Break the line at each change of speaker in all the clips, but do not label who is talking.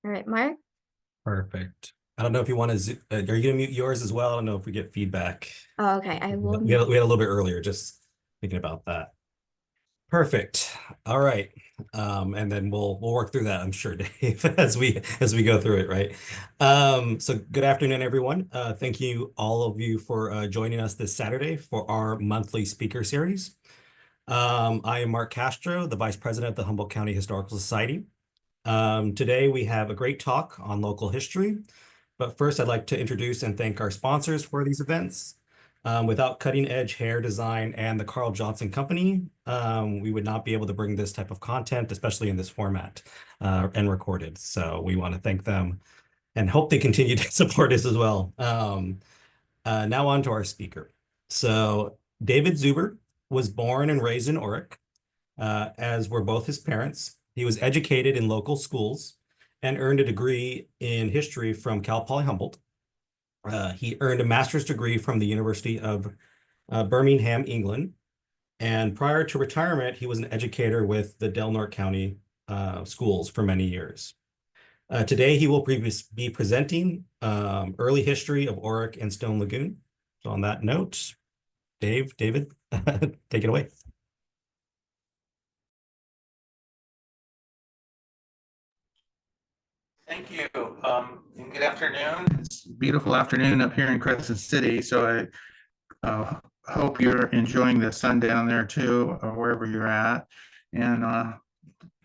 All right, Mark.
Perfect. I don't know if you want to, are you going to mute yours as well? I don't know if we get feedback.
Oh, okay. I will
We had,
mute.
we had a little bit earlier, just thinking about that. Perfect. All right. And then we'll work through that, I'm sure, Dave, as we go through it, right? So good afternoon, everyone. Thank you, all of you, for joining us this Saturday for our monthly speaker series. I am Mark Castro, the Vice President of the Humboldt County Historical Society. Today we have a great talk on local history, but first I'd like to introduce and thank our sponsors for these events. Without cutting edge hair design and the Carl Johnson Company, we would not be able to bring this type of content, especially in this format, and recorded. So we want to thank them and hope they continue to support us as well. Now on to our speaker. So David Zuber was born and raised in Orick, as were both his parents. He was educated in local schools and earned a degree in history from Cal Poly Humboldt. He earned a master's degree from the University of Birmingham, England. And prior to retirement, he was an educator with the Del Norte County schools for many years. Today, he will be presenting early history of Orick and Stone Lagoon. So on that note, David, take it away.
Thank you. And good afternoon. It's a beautiful afternoon up here in Crescent City. So I hope you're enjoying the sun down there too, or wherever you're at. And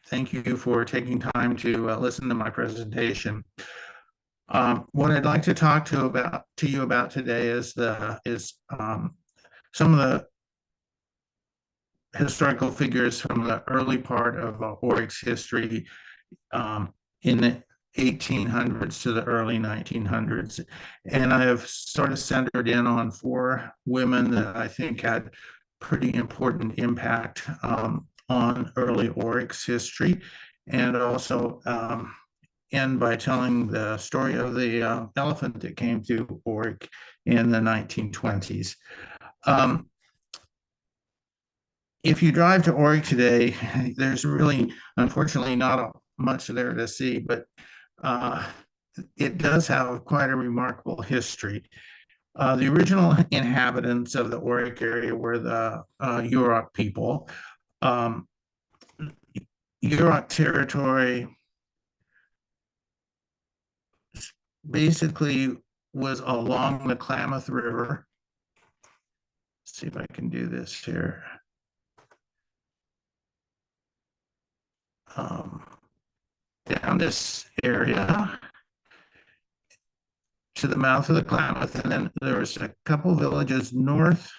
thank you for taking time to listen to my presentation. What I'd like to talk to you about today is some of the historical figures from the early part of Orick's history in the 1800s to the early 1900s. And I have sort of centered in on four women that I think had pretty important impact on early Orick's history, and also end by telling the story of the elephant that came to Orick in the 1920s. If you drive to Orick today, there's really, unfortunately, not much there to see, but it does have quite a remarkable history. The original inhabitants of the Orick area were the Yurok people. Yurok territory basically was along the Klamath River. Let's see if I can do this here. Down this area to the mouth of the Klamath, and then there was a couple villages north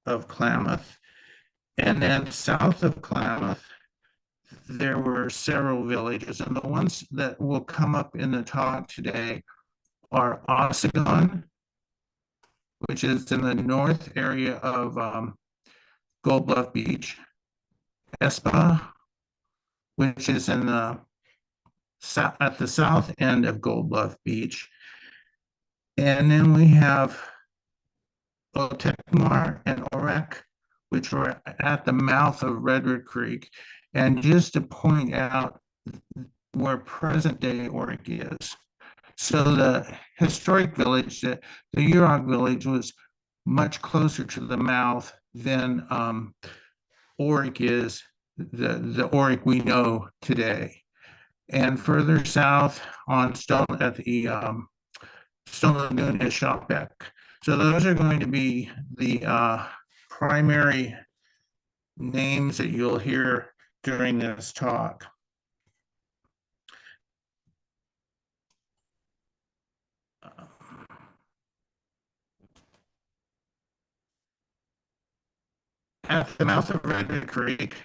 of Klamath, and then south of Klamath there were several villages, and the ones that will come up in the talk today are Osagon, which is in the north area of Gold Bluff Beach, Espa, which is in the at the south end of Gold Bluff Beach, and then we have Otekmar and Orick, which were at the mouth of Redwood Creek. And just to point out where present day Orick is. So the historic village, the Yurok village, was much closer to the mouth than Orick is, the Orick we know today. And further south on Stone at the Stone Lagoon is Shopbeck. So those are going to be the primary names that you'll hear during this talk. At the mouth of Redwood Creek,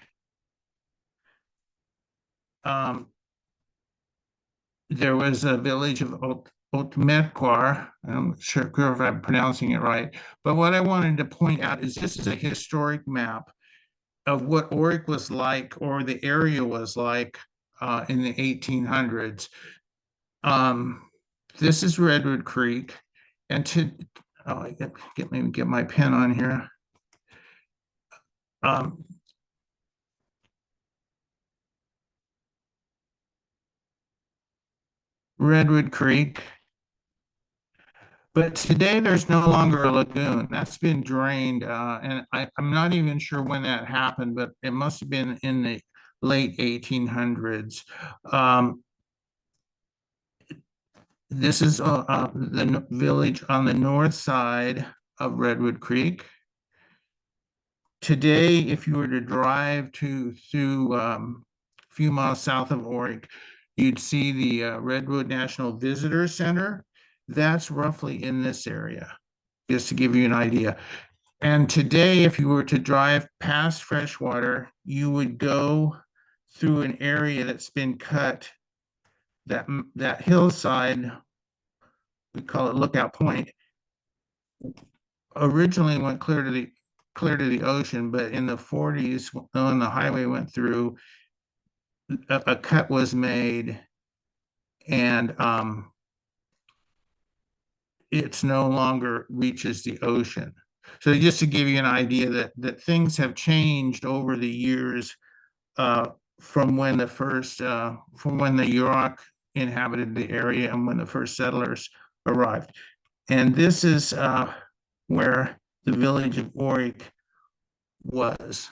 there was a village of Otmetquar. I'm not sure if I'm pronouncing it right, but what I wanted to point out is this is a historic map of what Orick was like, or the area was like, in the 1800s. This is Redwood Creek, and I get my pen on here. Redwood Creek. But today there's no longer a lagoon. That's been drained, and I'm not even sure when that happened, but it must have been in the late 1800s. Um, this is the village on the north side of Redwood Creek. Today, if you were to drive through a few miles south of Orick, you'd see the Redwood National Visitor Center. That's roughly in this area, just to give you an idea. And today, if you were to drive past Freshwater, you would go through an area that's been cut. That hillside, we call it Lookout Point, originally went clear to the ocean, but in the 40s, when the highway went through, a cut was made, and it's no longer reaches the ocean. So just to give you an idea that things have changed over the years, uh, from when the Yurok inhabited the area and when the first settlers arrived. And this is where the village of Orick was,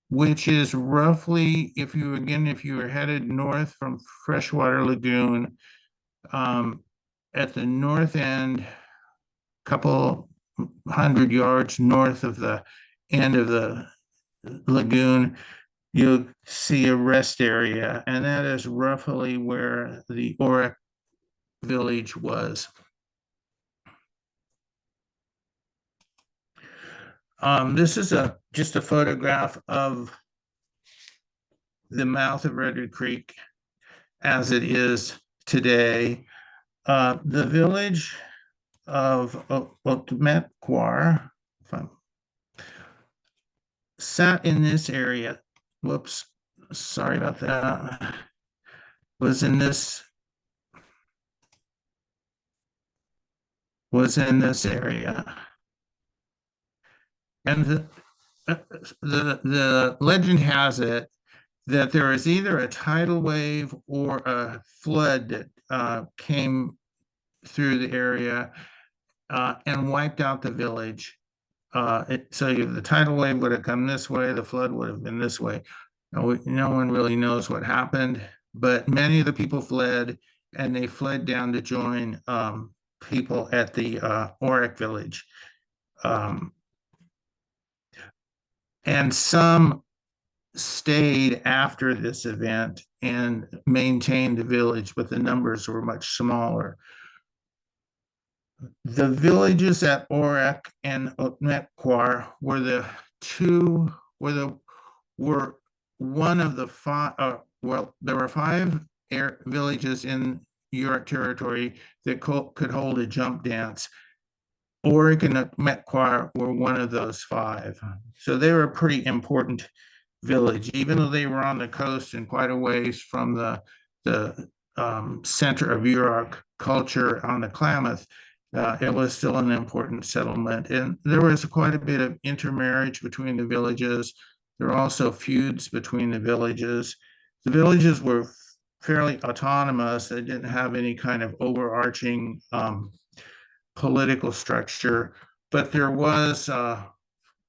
which is roughly, if you were headed north from Freshwater Lagoon, at the north end, couple hundred yards north of the end of the lagoon, you'll see a rest area, and that is roughly where the Orick village was. This is just a photograph of the mouth of Redwood Creek as it is today. The village of Ometquar sat in this area. Whoops, sorry about that. Was in this area, and the legend has it that there is either a tidal wave or a flood that came through the area and wiped out the village. So the tidal wave would have come this way, the flood would have been this way. No one really knows what happened, but many of the people fled, and they fled down to join people at the Orick village. And some stayed after this event and maintained the village, but the numbers were much smaller. The villages at Orick and Ometquar were the two were one of the five. There were five villages in York territory that could hold a jump dance. Orick and Ometquar were one of those five, so they were a pretty important village, even though they were on the coast and quite a ways from the center of Yurok culture on the Klamath. It was still an important settlement, and there was quite a bit of intermarriage between the villages. There were also feuds between the villages. The villages were fairly autonomous. They didn't have any kind of overarching political structure, but there was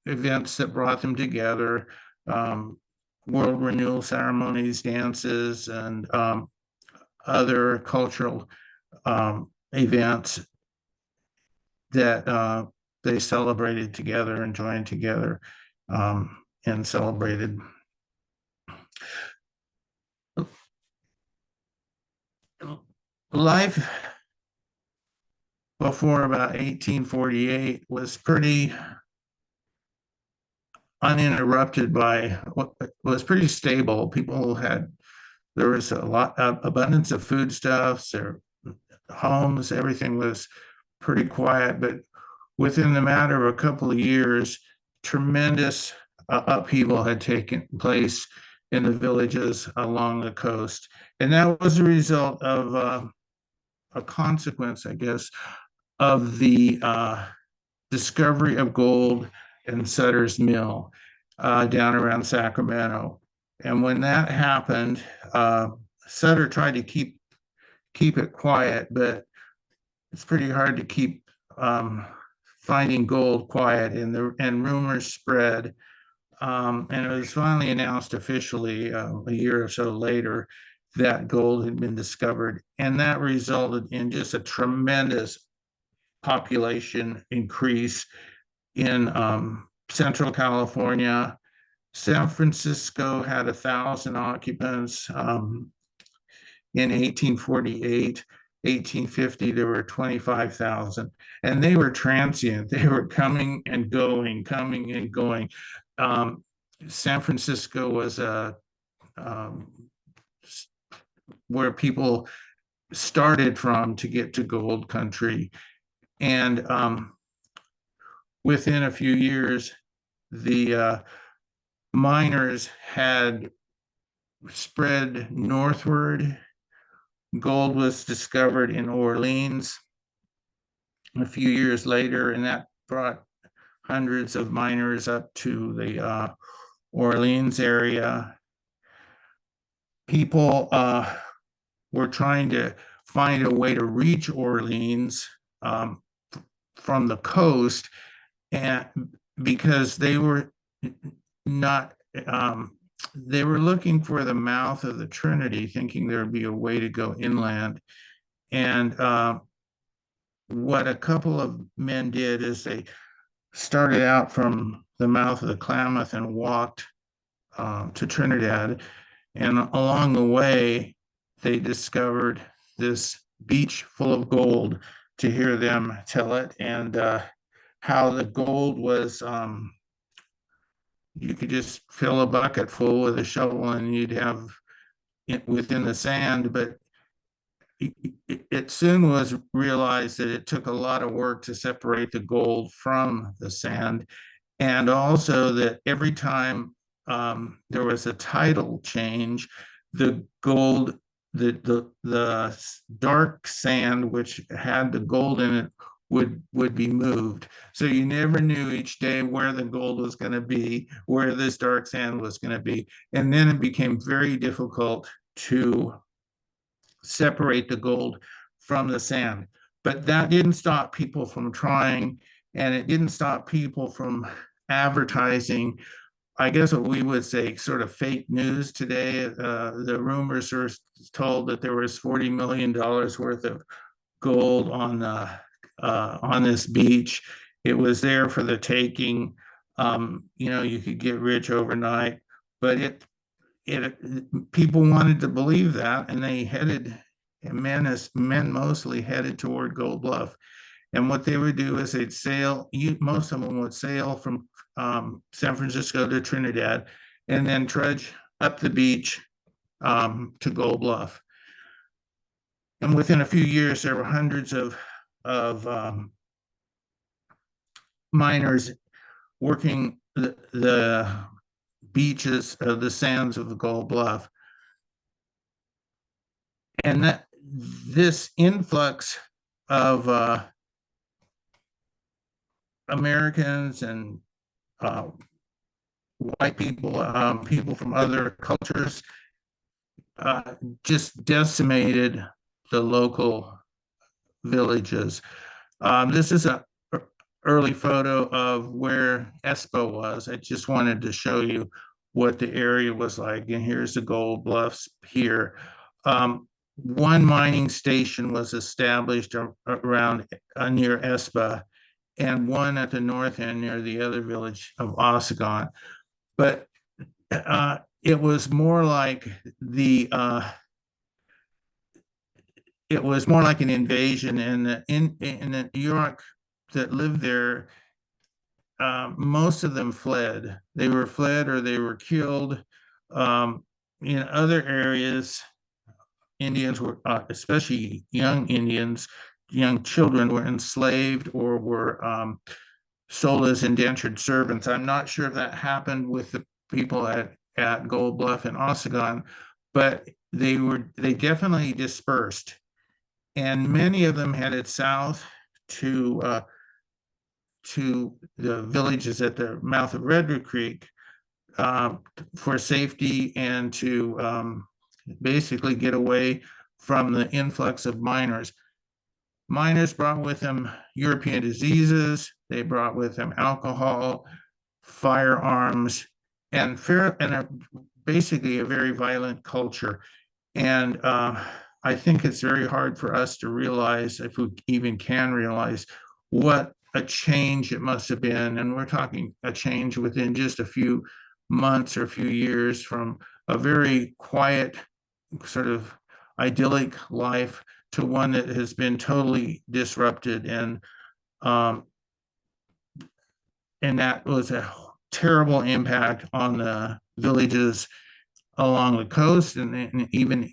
events that brought them together, world renewal ceremonies, dances, and other cultural events that they celebrated together and joined together and celebrated. Life before about 1848 was pretty uninterrupted by what was pretty stable. There was a lot of abundance of foodstuffs, their homes, everything was pretty quiet, but within the matter of a couple of years, tremendous upheaval had taken place in the villages along the coast. And that was a result of a consequence, I guess, of the discovery of gold in Sutter's Mill down around Sacramento. And when that happened, Sutter tried to keep it quiet, but it's pretty hard to keep finding gold quiet, and rumors spread. And it was finally announced officially a year or so later that gold had been discovered, and that resulted in just a tremendous population increase in Central California. San Francisco had 1,000 occupants. In 1848, 1850, there were 25,000, and they were transient. They were coming and going, coming and going. Um, San Francisco was um, where people started from to get to gold country. And within a few years, the miners had spread northward. Gold was discovered in Orleans a few years later, and that brought hundreds of miners up to the Orleans area. People were trying to find a way to reach Orleans um, from the coast, and because they were not they were looking for the mouth of the Trinity, thinking there would be a way to go inland. And what a couple of men did is they started out from the mouth of the Klamath and walked to Trinidad. And along the way, they discovered this beach full of gold, to hear them tell it, and how the gold was, you could just fill a bucket full with a shovel and you'd have it within the sand. But it soon was realized that it took a lot of work to separate the gold from the sand, and also that every time there was a tidal change, the gold, the dark sand which had the gold in it would be moved. So you never knew each day where the gold was going to be, where this dark sand was going to be, and then it became very difficult to separate the gold from the sand. But that didn't stop people from trying, and it didn't stop people from advertising, I guess what we would say, sort of fake news today. The rumors are told that there was $40 million worth of gold on this beach. It was there for the taking. You could get rich overnight, but people wanted to believe that, and they headed, men mostly headed toward Gold Bluff. And what they would do is they'd sail, most of them would sail from San Francisco to Trinidad and then trudge up the beach to Gold Bluff. And within a few years, there were hundreds of miners working the beaches of the sands of the Gold Bluff. And that this influx of Americans and white people, people from other cultures, just decimated the local villages. This is an early photo of where Espo was. I just wanted to show you what the area was like. And here's the Gold Bluffs here. One mining station was established around near Espa, and one at the north end near the other village of Osagon. But it was more like it was more like an invasion, and in the Yurok that lived there, most of them fled. They were fled or they were killed. In other areas, Indians were, especially young Indians, young children, were enslaved or were sold as indentured servants. I'm not sure if that happened with the people at Gold Bluff and Osagon, but they definitely dispersed, and many of them headed south to the villages at the mouth of Redwood Creek for safety and to basically get away from the influx of miners. Miners brought with them European diseases, they brought with them alcohol, firearms, basically a very violent culture. And I think it's very hard for us to realize, if we even can realize, what a change it must have been. And we're talking a change within just a few months or a few years, from a very quiet, sort of idyllic life to one that has been totally disrupted. Um, and that was a terrible impact on the villages along the coast, and even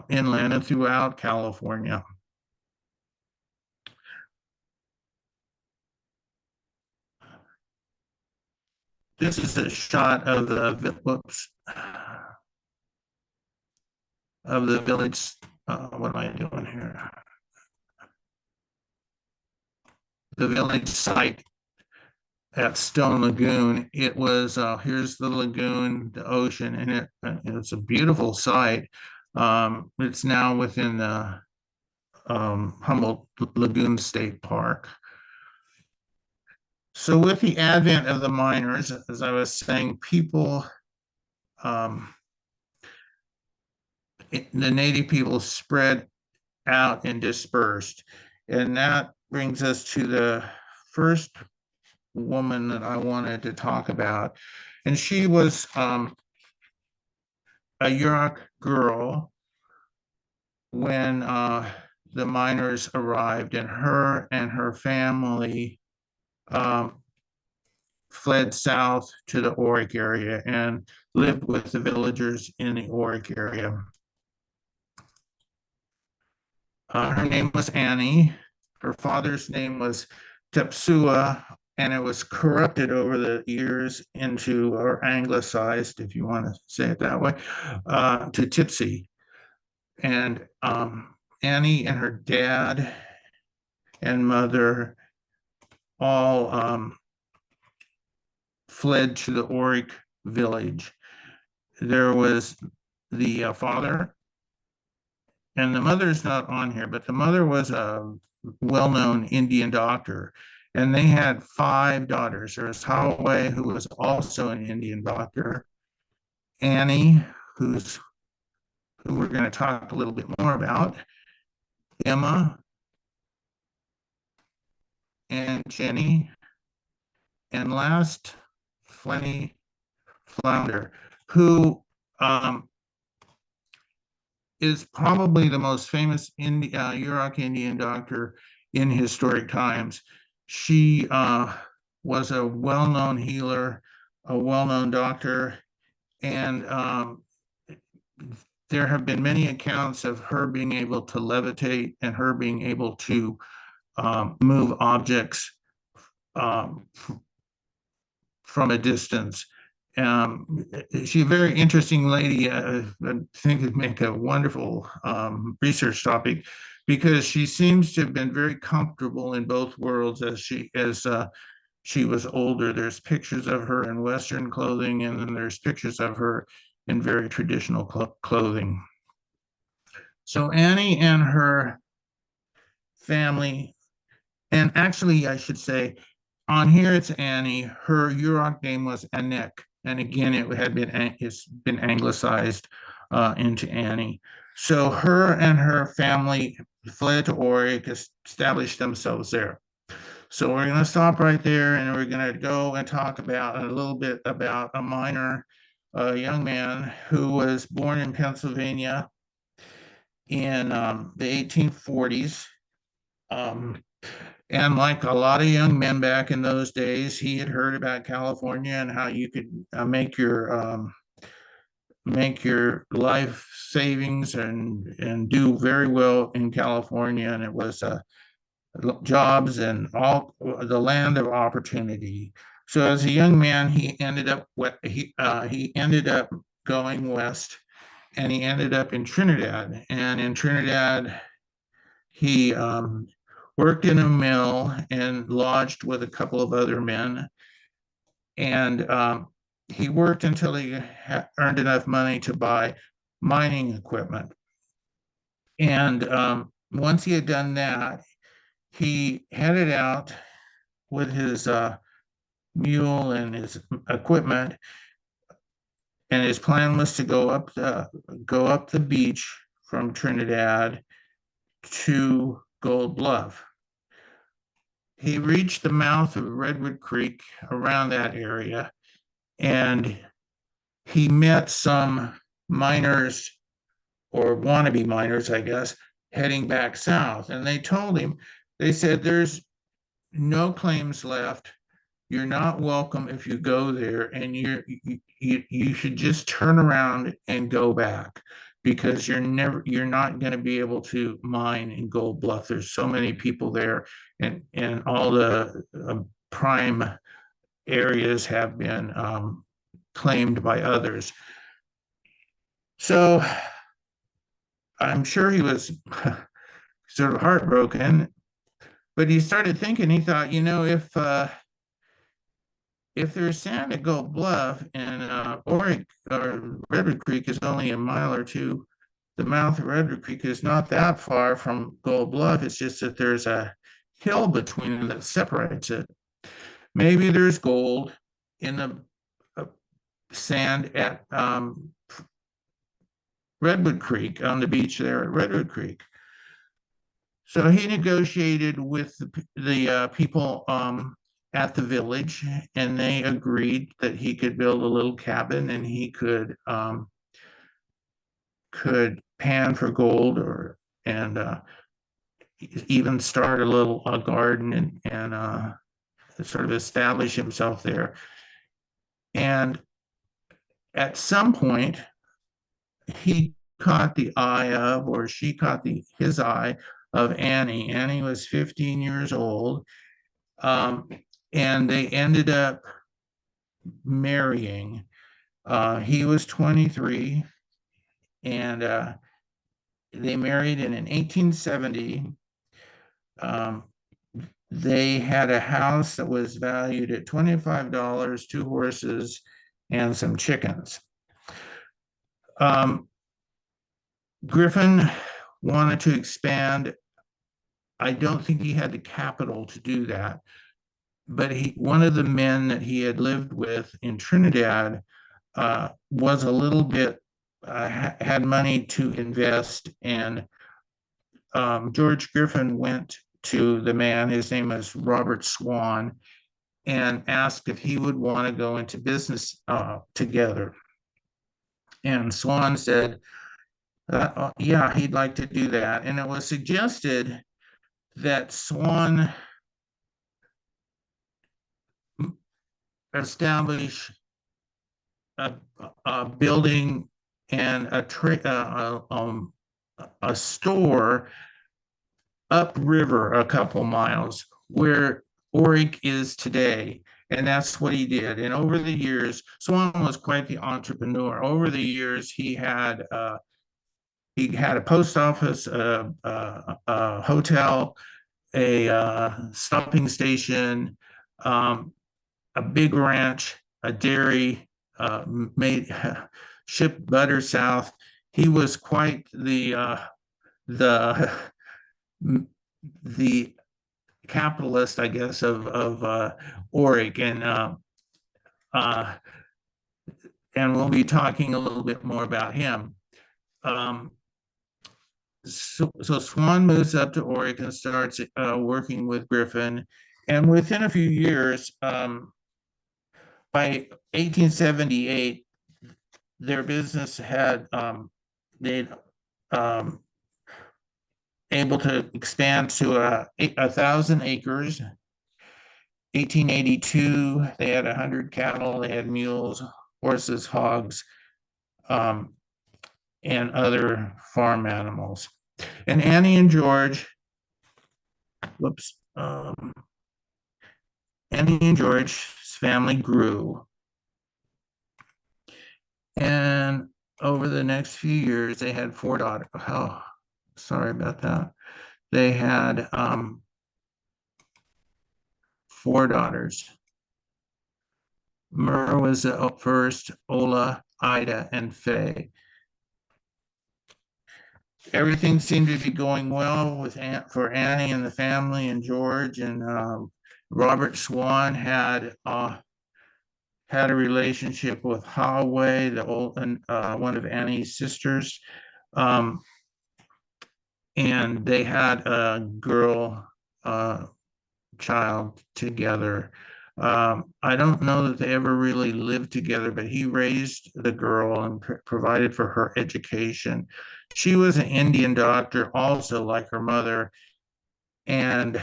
inland and throughout California. This is a shot of the whoops of the village. What am I doing here? The village site at Stone Lagoon. It was here's the lagoon, the ocean, and it's a beautiful site. It's now within the Humboldt Lagoon State Park. So with the advent of the miners, as I was saying, um, the native people spread out and dispersed. And that brings us to the first woman that I wanted to talk about. And she was a Yurok girl when the miners arrived, and her family um, fled south to the Orick area and lived with the villagers in the Orick area. Her name was Annie. Her father's name was Tepsua, and it was corrupted over the years into, or anglicized, if you want to say it that way, to Tipsy. And Annie and her dad and mother all fled to the Orick village. There was the father, and the mother's not on here, but the mother was a well-known Indian doctor, and they had 5 daughters. There was Holloway, who was also an Indian doctor, Annie, who we're going to talk a little bit more about, Emma, and Jenny, and last, Flenny Flounder, who is probably the most famous Yurok Indian doctor in historic times. She was a well-known healer, a well-known doctor, and there have been many accounts of her being able to levitate and her being able to move objects um, from a distance. She's a very interesting lady. I think it'd make a wonderful research topic, because she seems to have been very comfortable in both worlds as she was older. There's pictures of her in Western clothing, and then there's pictures of her in very traditional clothing. So Annie and her family, and actually I should say, on here it's Annie. Her Yurok name was Anek, and again it's been anglicized into Annie. So her and her family fled to Orick, established themselves there. So we're going to stop right there, and we're going to go and talk about a little bit about a miner, a young man who was born in Pennsylvania in the 1840s. And like a lot of young men back in those days, he had heard about California and how you could make your life savings and do very well in California. And it was jobs and all the land of opportunity. So as a young man, he ended up going west, and he ended up in Trinidad. And in Trinidad, he worked in a mill and lodged with a couple of other men. And he worked until he earned enough money to buy mining equipment. And once he had done that, he headed out with his mule and his equipment, and his plan was to go up the beach from Trinidad to Gold Bluff. He reached the mouth of Redwood Creek around that area, and he met some miners or wannabe miners, I guess, heading back south. And they told him, they said, there's no claims left. You're not welcome if you go there, and you should just turn around and go back because you're not going to be able to mine in Gold Bluff. There's so many people there, and all the prime areas have been claimed by others. So I'm sure he was sort of heartbroken, but he started thinking. He thought, if there's sand at Gold Bluff and Orick or Redwood Creek is only a mile or two, the mouth of Redwood Creek is not that far from Gold Bluff. It's just that there's a hill between them that separates it. Maybe there's gold in the uh, sand at Redwood Creek on the beach there at Redwood Creek. So he negotiated with the people at the village, and they agreed that he could build a little cabin and he could pan for gold and even start a garden and sort of establish himself there. And at some point, he caught the eye of, or she caught his eye of Annie. Annie was 15 years old, and they ended up marrying. He was 23, and they married, and in 1870, um, they had a house that was valued at $25, two horses, and some chickens. Griffin wanted to expand. I don't think he had the capital to do that, but one of the men that he had lived with in Trinidad was a little bit had money to invest, and George Griffin went to the man. His name is Robert Swan, and asked if he would want to go into business together. And Swan said, yeah, he'd like to do that. And it was suggested that Swan establish a building and a store upriver a couple miles where Orick is today. And that's what he did. And over the years, Swan was quite the entrepreneur. Over the years, he had a post office, a hotel, a stopping station, a big ranch, a dairy, made shipped butter south. He was quite the the capitalist, I guess, of Orick, and we'll be talking a little bit more about him. So Swan moves up to Orick and starts working with Griffin, and within a few years, by 1878, their business had they'd able to expand to 1,000 acres. 1882, they had 100 cattle, they had mules, horses, hogs, and other farm animals. And Annie and George, whoops, Annie and George's family grew. And over the next few years, they had 4 daughters. Oh, sorry about that. They had 4 daughters. Myrrh was first, Ola, Ida, and Faye. everything seemed to be going well with for Annie and the family and George and Robert Swan had a relationship with Holloway, the old one of Annie's sisters, um, and they had a girl child together. I don't know that they ever really lived together, but he raised the girl and provided for her education. She was an Indian doctor, also like her mother, and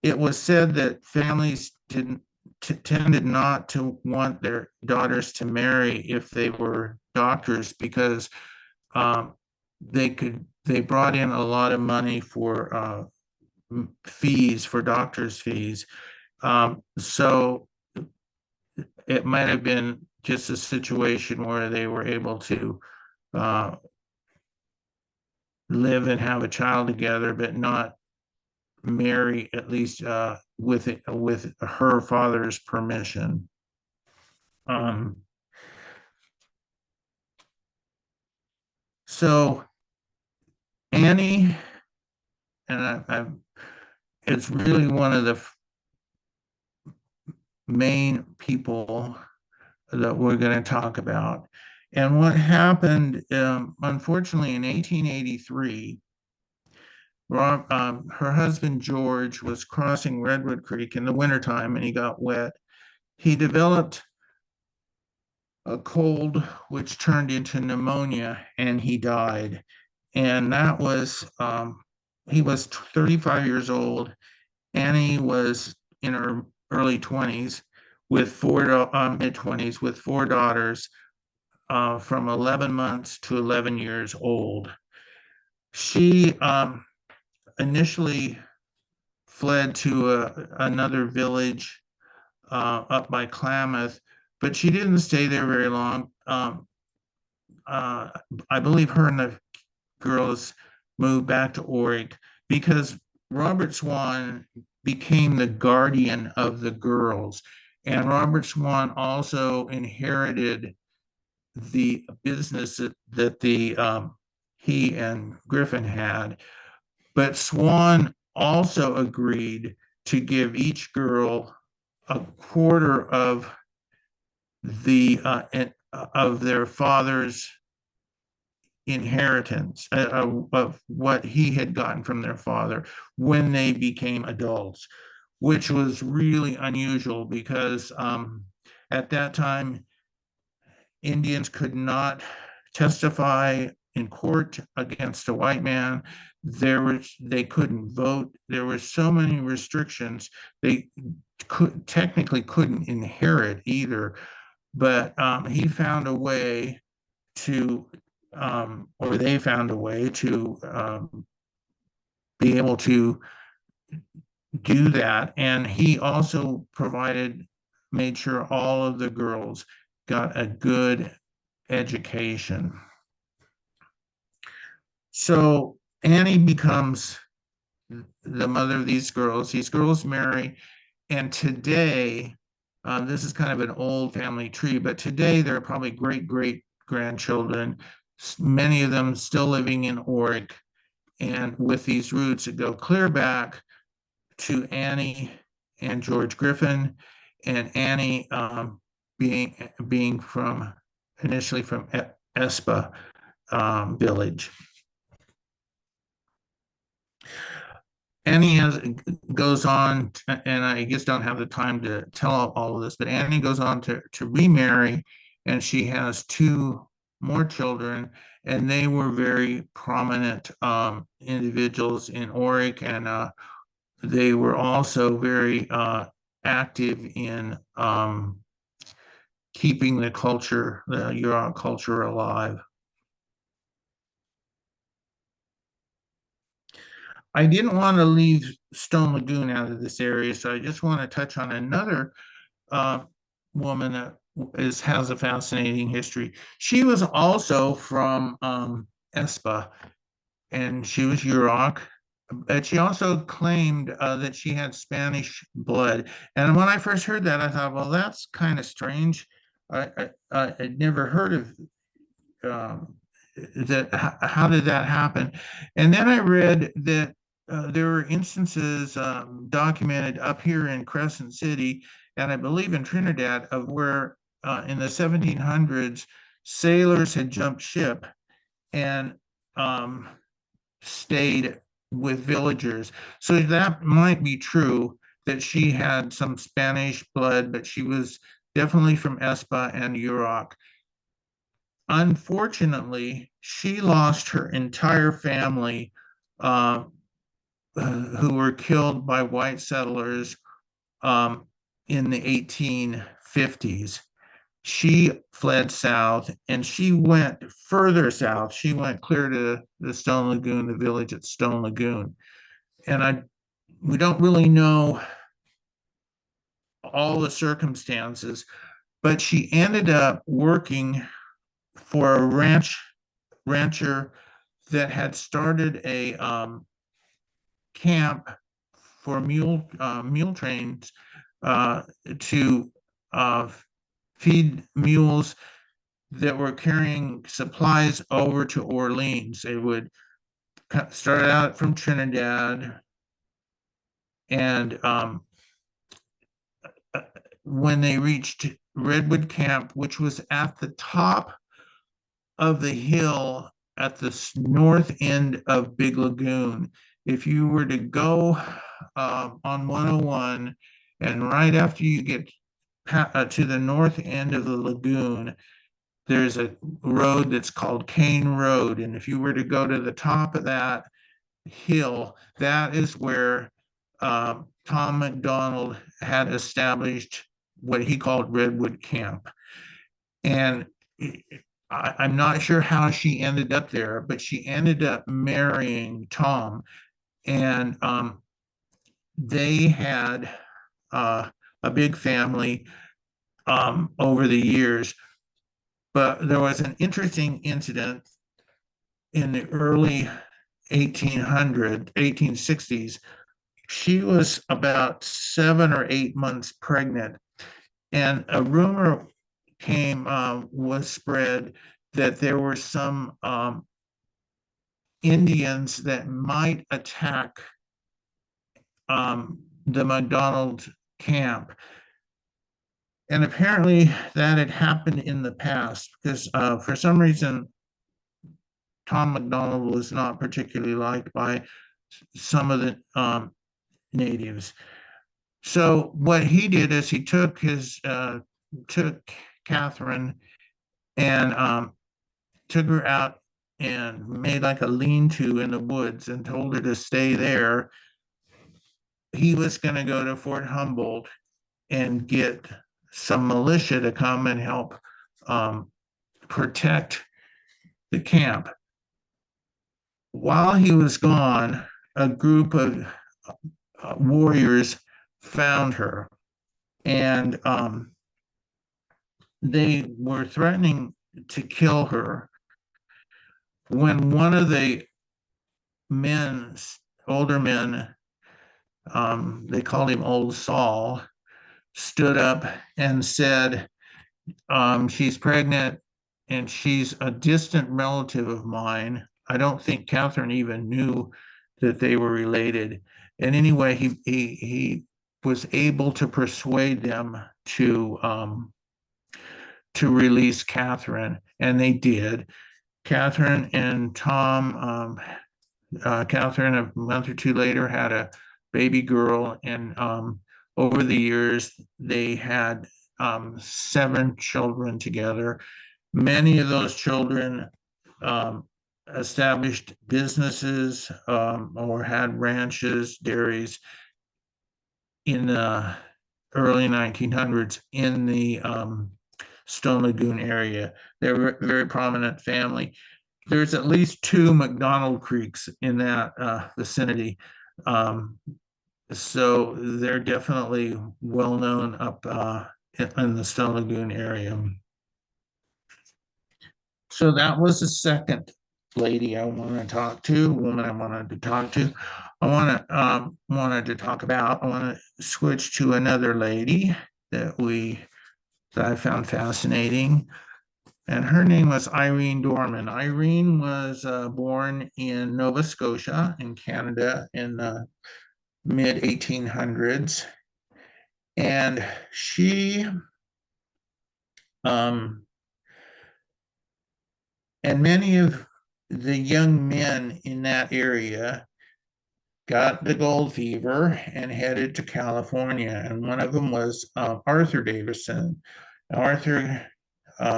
it was said that families didn't tended not to want their daughters to marry if they were doctors because um, they brought in a lot of money for fees for doctors' fees. So it might have been just a situation where they were able to uh, live and have a child together, but not marry, at least with her father's permission. Um, so Annie and it's really one of the main people that we're going to talk about. And what happened, unfortunately, in 1883, her husband George was crossing Redwood Creek in the wintertime and he got wet. He developed a cold, which turned into pneumonia, and he died. And he was 35 years old. Annie was in her early 20s with mid 20s with four daughters from 11 months to 11 years old. She initially fled to another village up by Klamath, but she didn't stay there very long. Uh, I believe her and the girls moved back to Orick because Robert Swan became the guardian of the girls. And Robert Swan also inherited the business that he and Griffin had. But Swan also agreed to give each girl a quarter the of their father's inheritance of what he had gotten from their father when they became adults, which was really unusual because at that time Indians could not testify in court against a white man. They couldn't vote. There were so many restrictions. They technically couldn't inherit either. But he found a way to, or they found a way to be able to do that. And he also made sure all of the girls got a good education. So Annie becomes the mother of these girls. These girls marry, and today, this is kind of an old family tree, but today they're probably great grandchildren, many of them still living in Orick, and with these roots that go clear back to Annie and George Griffin, and Annie being from initially from Espa village. Annie goes on, and I just don't have the time to tell all of this, but Annie goes on to remarry, and she has two more children, and they were very prominent individuals in Orick, and they were also very active in keeping the Yurok culture alive. I didn't want to leave Stone Lagoon out of this area, so I just want to touch on another uh, woman that has a fascinating history. She was also from Espa, and she was Yurok, but she also claimed that she had Spanish blood. And when I first heard that, I thought, well, that's kind of strange. I'd never heard of um, how did that happen? And then I read that there were instances documented up here in Crescent City, and I believe in Trinidad, of where in the 1700s sailors had jumped ship and um, stayed with villagers. So that might be true that she had some Spanish blood, but she was definitely from Espa and Yurok. Unfortunately, she lost her entire family uh, who were killed by white settlers um, in the 1850s. She fled south and she went further south. She went clear to the Stone Lagoon, the village at Stone Lagoon. And we don't really know all the circumstances, but she ended up working for a rancher that had started a camp for mule trains uh, to uh, feed mules that were carrying supplies over to Orleans. They would start out from Trinidad, and when they reached Redwood Camp, which was at the top of the hill at the north end of Big Lagoon. If you were to go on 101 and right after you get to the north end of the lagoon, there's a road that's called Cane Road. And if you were to go to the top of that hill, that is where Tom McDonald had established what he called Redwood Camp. And I'm not sure how she ended up there, but she ended up marrying Tom. And they had a big family over the years. But there was an interesting incident in the early 1860s. She was about 7 or 8 months pregnant, and a rumor was spread that there were some Indians that might attack the McDonald camp. And apparently that had happened in the past because for some reason, Tom McDonald was not particularly liked by some of the natives. So what he did is he took Catherine and took her out and made like a lean-to in the woods and told her to stay there. He was going to go to Fort Humboldt and get some militia to come and help protect the camp. While he was gone, a group of warriors found her, and they were threatening to kill her when one of the men, older men, they called him Old Saul, stood up and said, she's pregnant and she's a distant relative of mine. I don't think Catherine even knew that they were related. And anyway, he was able to persuade them to release Catherine, and they did. Catherine and Tom, Catherine a month or two later had a baby girl, and over the years they had 7 children together. Many of those children established businesses or had ranches, dairies in the early 1900s in the Stone Lagoon area. They were a very prominent family. There's at least 2 McDonald Creeks in that vicinity. So they're definitely well known up in the Stone Lagoon area. So that was the second lady I wanted to talk to, woman I wanted to talk to. Wanted to talk about. I want to switch to another lady that I found fascinating. and her name was Irene Dorman. Irene was born in Nova Scotia in Canada in the mid 1800s, and she um, and many of the young men in that area got the gold fever and headed to California. And one of them was Arthur Davison. Arthur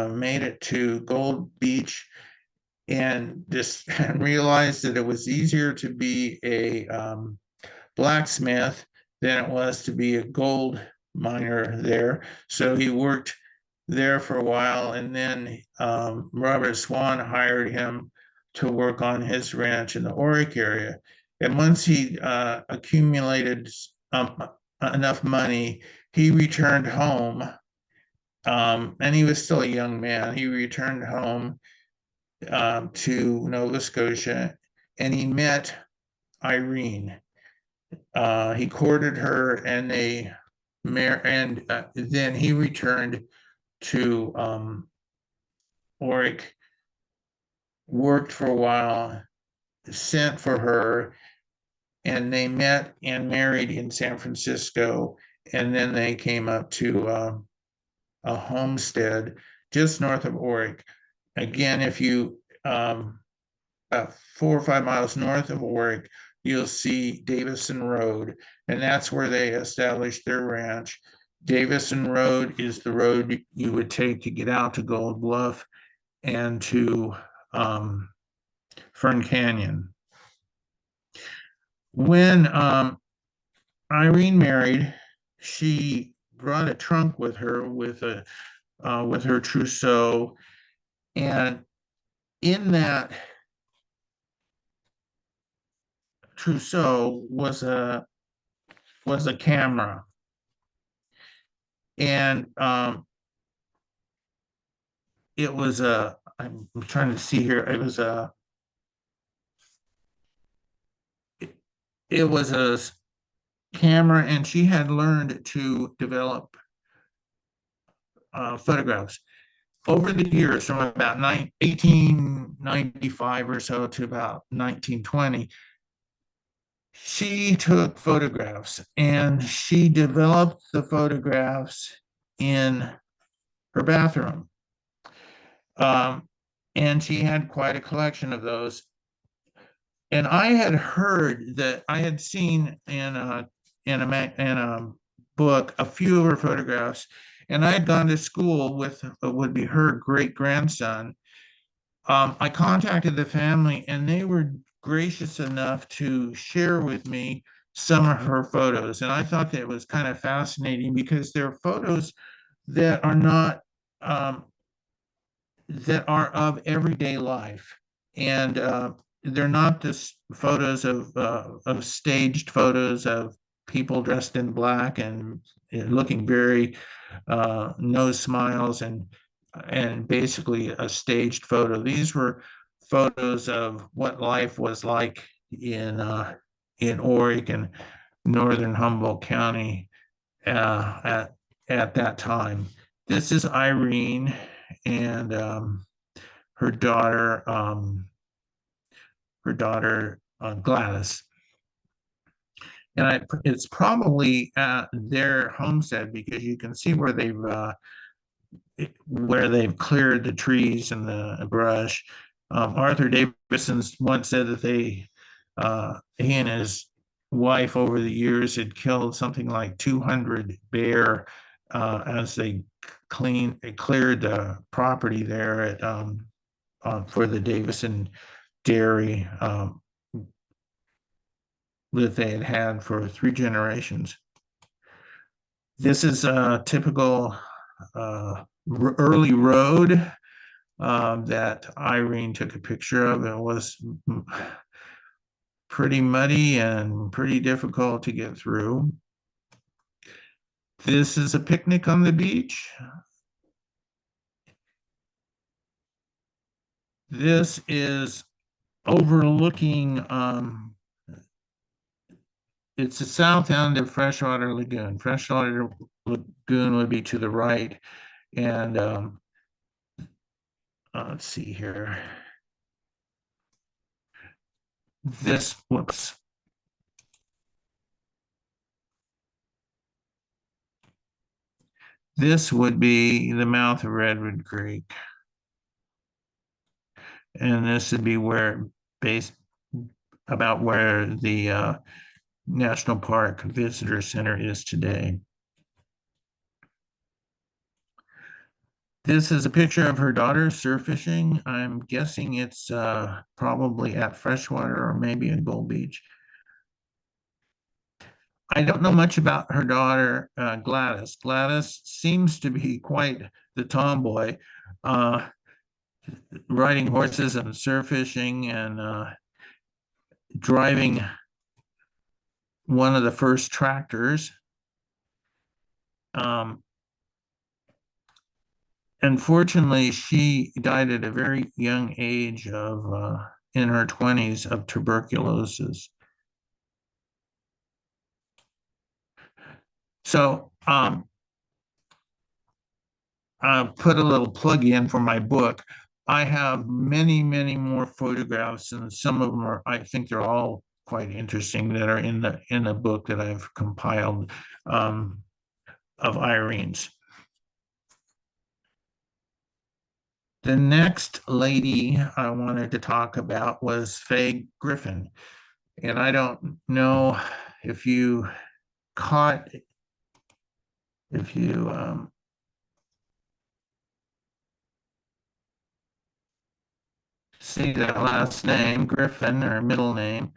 made it to Gold Beach and just realized that it was easier to be a blacksmith than it was to be a gold miner there. So he worked there for a while, and then Robert Swan hired him to work on his ranch in the Orick area. And once he accumulated enough money, he returned home. And he was still a young man. He returned home to Nova Scotia, and he met Irene. He courted her, and then he returned to Orick, worked for a while, sent for her, and they met and married in San Francisco. And then they came up to a homestead just north of Orick. Again, if you 4 or 5 miles north of Orick, you'll see Davison Road, and that's where they established their ranch. Davison Road is the road you would take to get out to Gold Bluff and to Fern Canyon. When Irene married, she brought a trunk with her with her trousseau, and in that trousseau was a camera, and it was a. I'm trying to see here. It was a camera, and she had learned to develop photographs over the years from about 1895 or so to about 1920. She took photographs, and she developed the photographs in her bathroom. Um, and she had quite a collection of those. And I had heard that I had seen in a book a few of her photographs, and I had gone to school with would be her great grandson. I contacted the family, and they were gracious enough to share with me some of her photos, and I thought that was kind of fascinating because they're photos that are not that are of everyday life, and they're not just photos of staged photos of people dressed in black and looking very no smiles and basically a staged photo. These were photos of what life was like in Orick and northern Humboldt County at that time. This is Irene and her daughter, Gladys. And it's probably at their homestead because you can see where they've cleared the trees and the brush. Arthur Davison once said that he and his wife over the years had killed something like 200 bear as they cleared the property there for the Davison dairy that they had for 3 generations. This is a typical early road that Irene took a picture of. It was pretty muddy and pretty difficult to get through. This is a picnic on the beach. This is overlooking, it's the south end of Freshwater Lagoon. Freshwater Lagoon would be to the right, and let's see here. This, whoops. This would be the mouth of Redwood Creek. And this would be where, based about where the National Park Visitor Center is today. This is a picture of her daughter surf fishing. I'm guessing it's probably at freshwater or maybe in Gold Beach. I don't know much about her daughter, Gladys. Gladys seems to be quite the tomboy, uh, riding horses and surf fishing and driving one of the first tractors. Um, Unfortunately, she died at a very young age of in her 20s of tuberculosis. So I'll put a little plug in for my book. I have many, many more photographs, and some of them are, I think they're all quite interesting that are in the book that I've compiled of Irene's. The next lady I wanted to talk about was Faye Griffin. And I don't know if you caught, if you see that last name, Griffin, or middle name.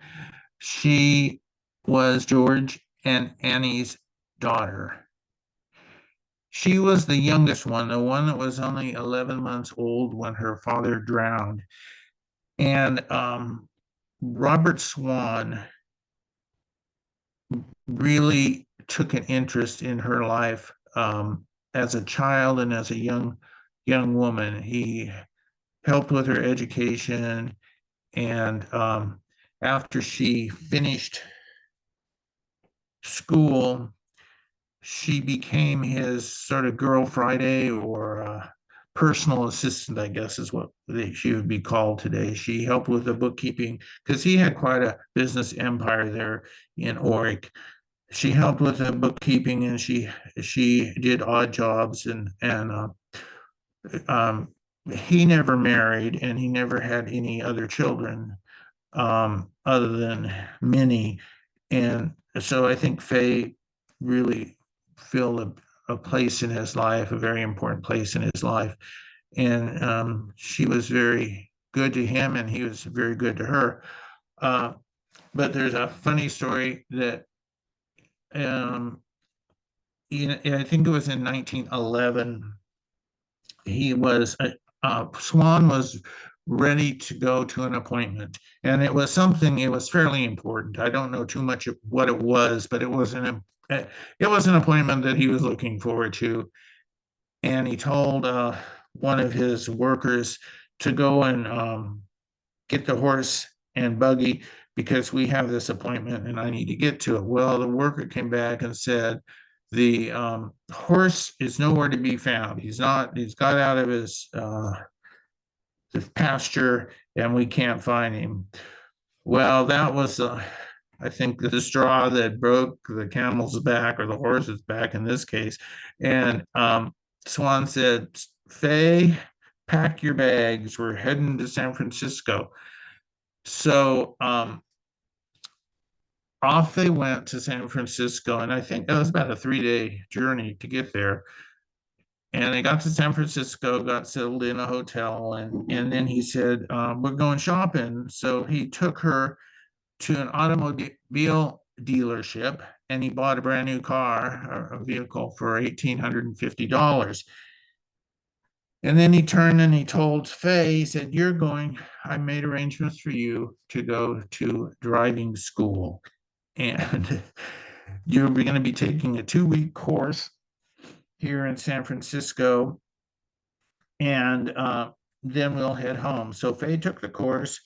She was George and Annie's daughter. She was the youngest one, the one that was only 11 months old when her father drowned. And Robert Swan really took an interest in her life as a child and as a young woman. He helped with her education, and after she finished school, she became his sort of girl Friday or personal assistant, I guess is what she would be called today. She helped with the bookkeeping because he had quite a business empire there in Orick. She helped with the bookkeeping and she did odd jobs and um, he never married and he never had any other children other than Minnie. And so I think Faye really filled a place in his life, a very important place in his life. And she was very good to him, and he was very good to her. Uh, but there's a funny story that um, I think it was in 1911. He was Swan was ready to go to an appointment, and it was something. It was fairly important. I don't know too much of what it was, but it was an appointment that he was looking forward to. And he told one of his workers to go and get the horse and buggy because we have this appointment and I need to get to it. Well, the worker came back and said, the horse is nowhere to be found. He's got out of his pasture and we can't find him. Well, that was, I think, the straw that broke the camel's back or the horse's back in this case. And Swan said, Faye, pack your bags. We're heading to San Francisco. So off they went to San Francisco. And I think that was about a 3-day journey to get there. And they got to San Francisco, got settled in a hotel, and then he said, we're going shopping. So he took her to an automobile dealership and he bought a brand new car, a vehicle for $1,850. And then he turned and he told Faye, he said, I made arrangements for you to go to driving school. And you're going to be taking a 2-week course here in San Francisco. And then we'll head home. So Faye took the course.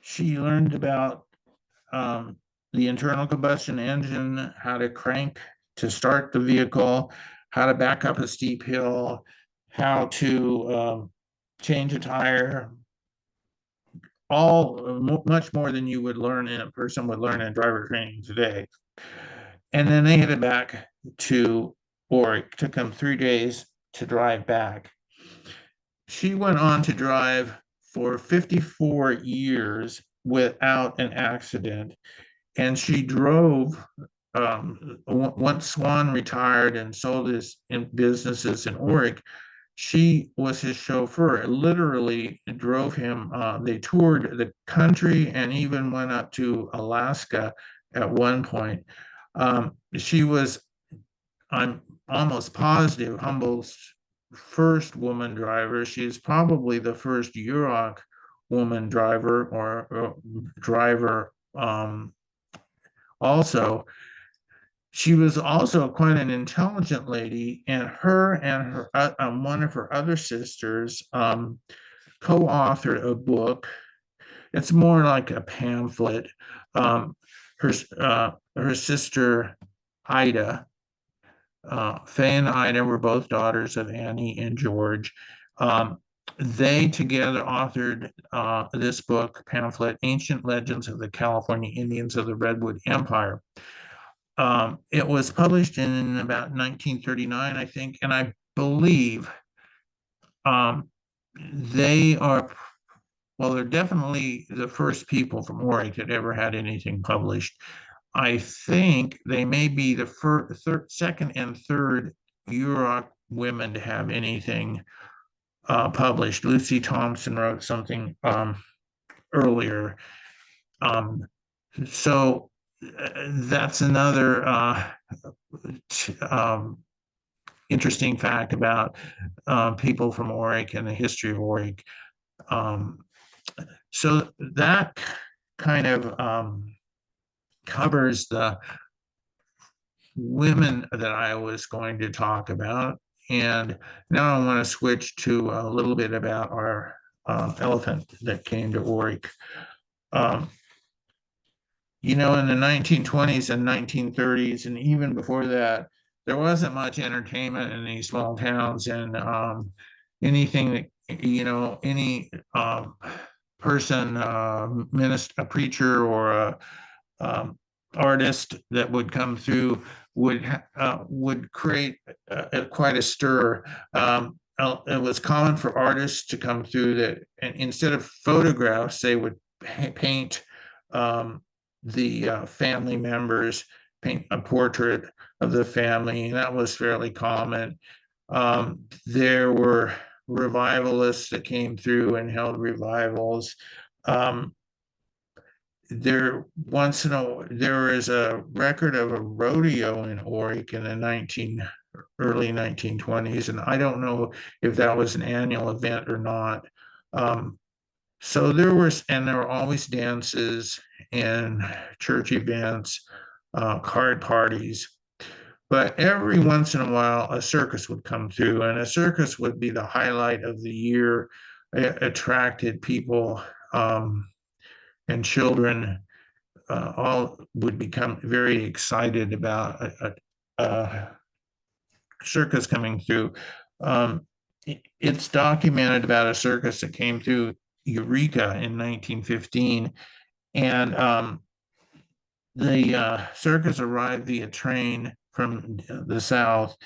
She learned about the internal combustion engine, how to crank to start the vehicle, how to back up a steep hill, how to change a tire, all much more than you would learn in a person would learn in driver training today. And then they headed back to Orick. Took them 3 days to drive back. She went on to drive for 54 years without an accident. And she drove once Swan retired and sold his businesses in Orick. She was his chauffeur, literally drove him. They toured the country and even went up to Alaska at one point. She was, I'm almost positive, Humble's first woman driver. She is probably the first Yurok woman driver or driver. Also, she was also quite an intelligent lady, and her one of her other sisters co-authored a book. It's more like a pamphlet. Um, her sister Ida, Faye and Ida were both daughters of Annie and George. Um, they together authored this book pamphlet, Ancient Legends of the California Indians of the Redwood Empire. It was published in about 1939, I think, and I believe um, they are, well, they're definitely the first people from Orick that ever had anything published. I think they may be the first, second, and third Yurok women to have anything published. Lucy Thompson wrote something earlier. Um, so that's another um, interesting fact about people from Orick and the history of Orick. Um, so that kind of covers the women that I was going to talk about. And now I want to switch to a little bit about our elephant that came to Orick. Um, you know, in the 1920s and 1930s, and even before that, there wasn't much entertainment in these small towns, and anything that, you know, any person, minister, a preacher, or a artist that would come through would create quite a stir. It was common for artists to come through that, and instead of photographs, they would paint the family members, paint a portrait of the family, and that was fairly common. There were revivalists that came through and held revivals. Um, there is a record of a rodeo in Orick in the early 1920s, and I don't know if that was an annual event or not. Um, so there were always dances and church events, card parties. But every once in a while, a circus would come through, and a circus would be the highlight of the year. It attracted people and children. All would become very excited about a circus coming through. It's documented about a circus that came through Eureka in 1915, and the circus arrived via train from the south,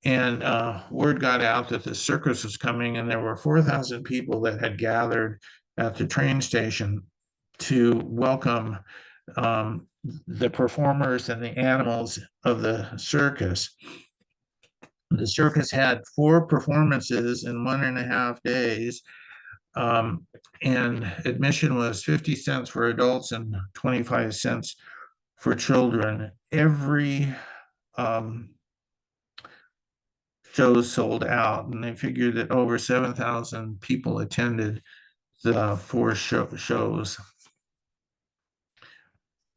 and word got out that the circus was coming, and there were 4,000 people that had gathered at the train station to welcome the performers and the animals of the circus. The circus had 4 performances in 1.5 days, um, and admission was 50 cents for adults and 25 cents for children. Every show sold out, and they figured that over 7,000 people attended the 4 shows.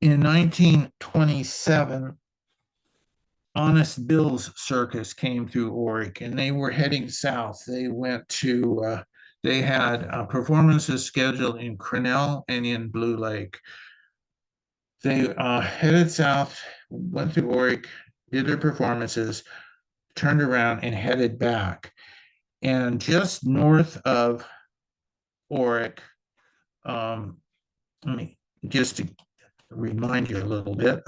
In 1927, Honest Bill's Circus came through Orick, and they were heading south. They had performances scheduled in Grinnell and in Blue Lake. They headed south, went through Orick, did their performances, turned around and headed back. And just north of Orick, um, let me just to remind you a little bit,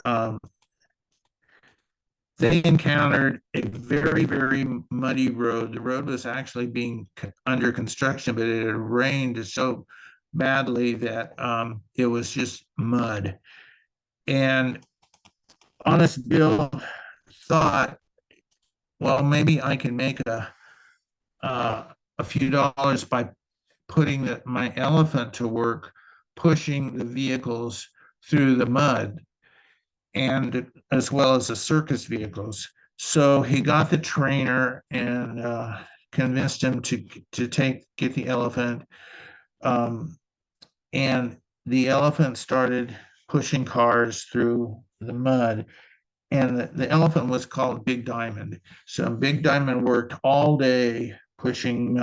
they encountered a very, very muddy road. The road was actually being under construction, but it had rained so badly that it was just mud. And Honest Bill thought, well, maybe I can make a few dollars by putting my elephant to work, pushing the vehicles through the mud, and as well as the circus vehicles. So he got the trainer and convinced him to get the elephant, um, and the elephant started pushing cars through the mud. And the elephant was called Big Diamond. So Big Diamond worked all day pushing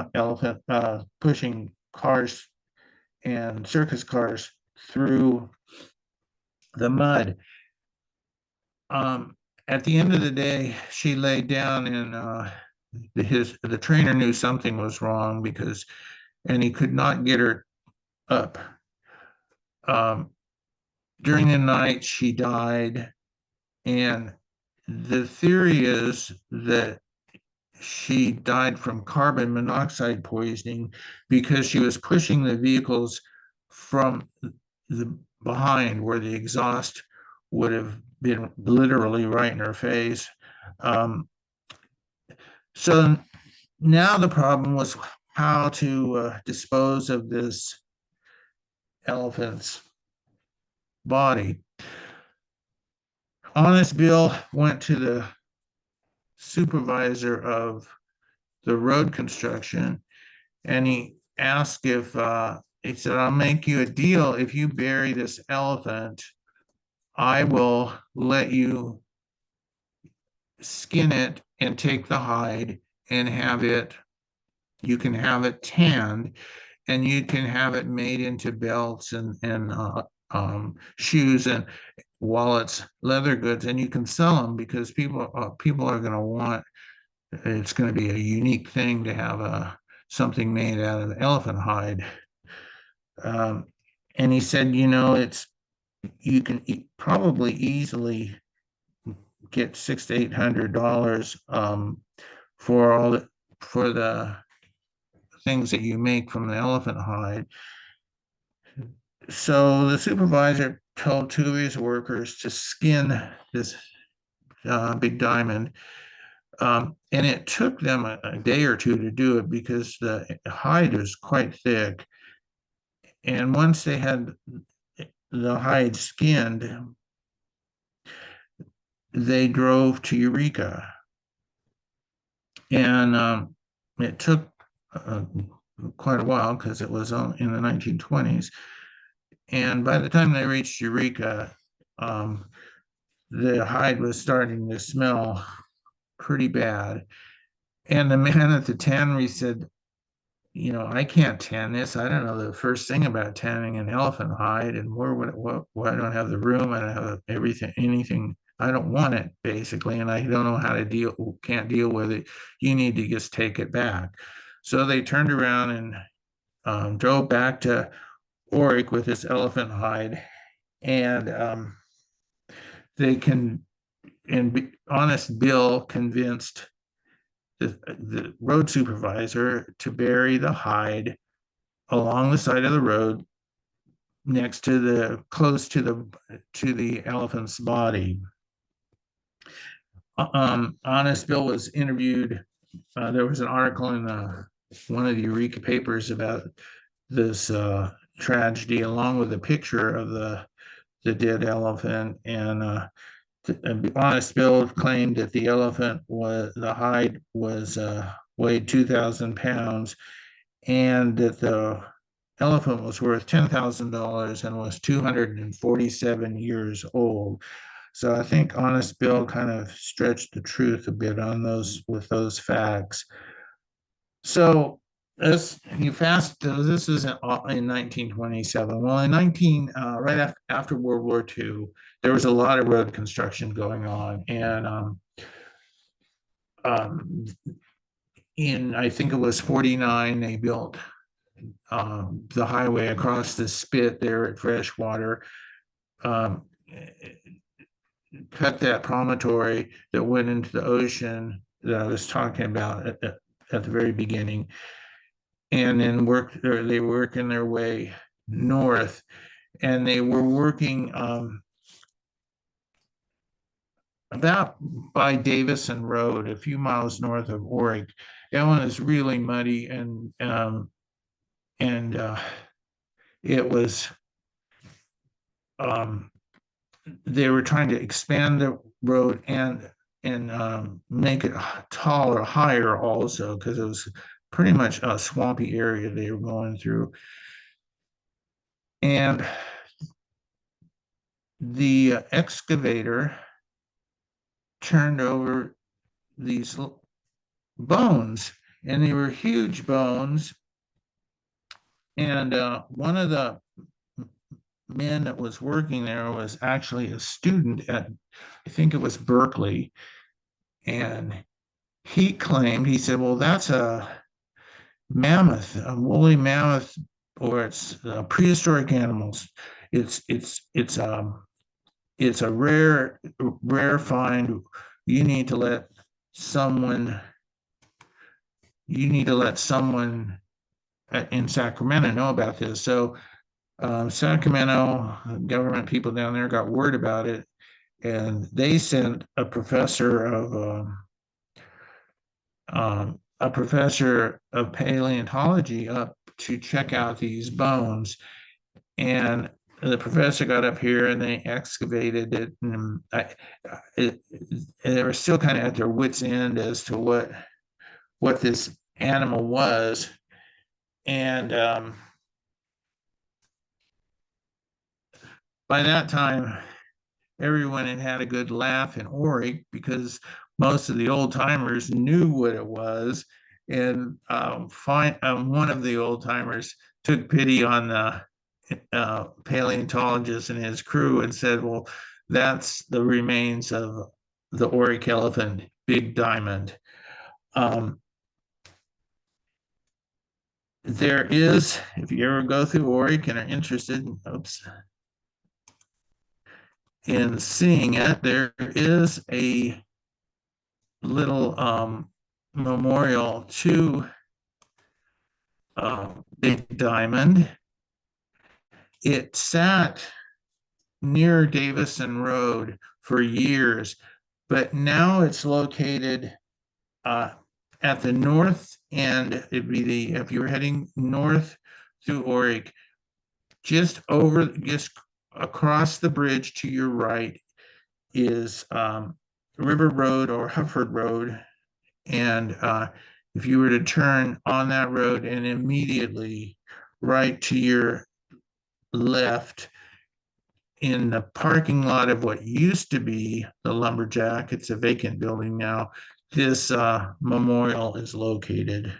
cars and circus cars through the mud. At the end of the day, she laid down, and the trainer knew something was wrong and he could not get her up. Um, During the night, she died, and the theory is that she died from carbon monoxide poisoning because she was pushing the vehicles from the behind where the exhaust would have been literally right in her face. Um, so now the problem was how to dispose of this elephant's body. Honest Bill went to the supervisor of the road construction, and he asked if he said, I'll make you a deal. If you bury this elephant, I will let you skin it and take the hide and you can have it tanned, and you can have it made into belts and shoes and wallets, leather goods, and you can sell them because people are going to want. It's going to be a unique thing to have something made out of elephant hide. Um, and he said, it's you can probably easily get $600 to $800 for the things that you make from the elephant hide. So the supervisor told two of his workers to skin this big diamond. And it took them a day or two to do it because the hide was quite thick. And once they had the hide skinned, they drove to Eureka. And it took uh, quite a while because it was in the 1920s. And by the time they reached Eureka, the hide was starting to smell pretty bad. And the man at the tannery said, I can't tan this. I don't know the first thing about tanning an elephant hide, and I don't have the room. I don't have everything, anything. I don't want it basically, and I don't know how to can't deal with it. You need to just take it back. So they turned around and drove back to Orick with this elephant hide, and they can, and Honest Bill convinced the road supervisor to bury the hide along the side of the road next to close to the elephant's body. Honest Bill was interviewed. There was an article in one of the Eureka papers about this tragedy, along with a picture of the dead elephant. And Honest Bill claimed that the hide was weighed 2,000 pounds, and that the elephant was worth $10,000 and was 247 years old. So I think Honest Bill kind of stretched the truth a bit on those facts. So this this is in 1927. Well, in 19 right after World War II, there was a lot of road construction going on, and in, I think it was 49, they built the highway across the spit there at Freshwater, um, cut that promontory that went into the ocean that I was talking about at the very beginning, and then they were working their way north, and they were working about by Davison Road, a few miles north of Orick. That one is really muddy, and it was um, they were trying to expand the road and make it taller, higher also, because it was pretty much a swampy area they were going through. And the excavator turned over these bones, and they were huge bones. And one of the men that was working there was actually a student at, I think it was Berkeley. And he said, well, that's a mammoth, a woolly mammoth, or it's prehistoric animals. It's it's it's um it's a rare find. You need to let someone you need to let someone in Sacramento know about this. So Sacramento government people down there got word about it, and they sent a professor of paleontology up to check out these bones. And the professor got up here and they excavated it, and they were still kind of at their wits' end as to what this animal was. And by that time, everyone had had a good laugh in Orick because most of the old timers knew what it was. And one of the old timers took pity on the paleontologist and his crew and said, well, that's the remains of the Orick elephant, Big Diamond. Um, there is, if you ever go through Orick and are interested, in seeing it, there is a little memorial to Big Diamond. It sat near Davison Road for years, but now it's located at the north end. It'd be if you're heading north through Orick, just across the bridge to your right is River Road or Hufford Road. And if you were to turn on that road and immediately right to your left in the parking lot of what used to be the Lumberjack, it's a vacant building now, this memorial is located.